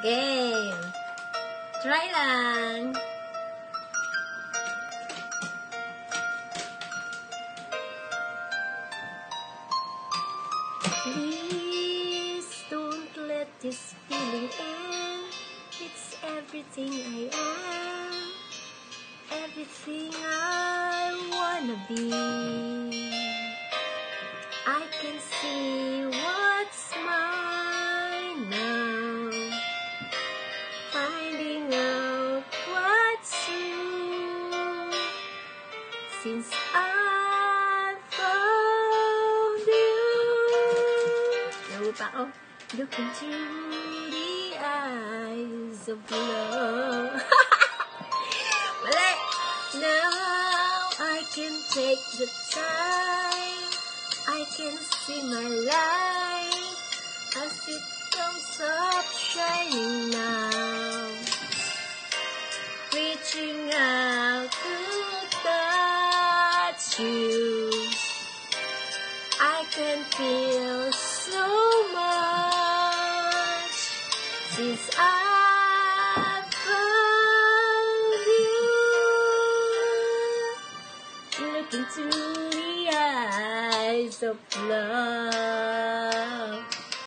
game. Try lang. Please don't let this feeling end. It's everything I am, everything I wanna be. I can see what's mine now, finding out what's true. Since I found you, looking through the eyes of love. Now I can take the time, I can see my life as it comes up shining now, reaching out to touch you. I can feel so much since I found you. Look into the eyes of love.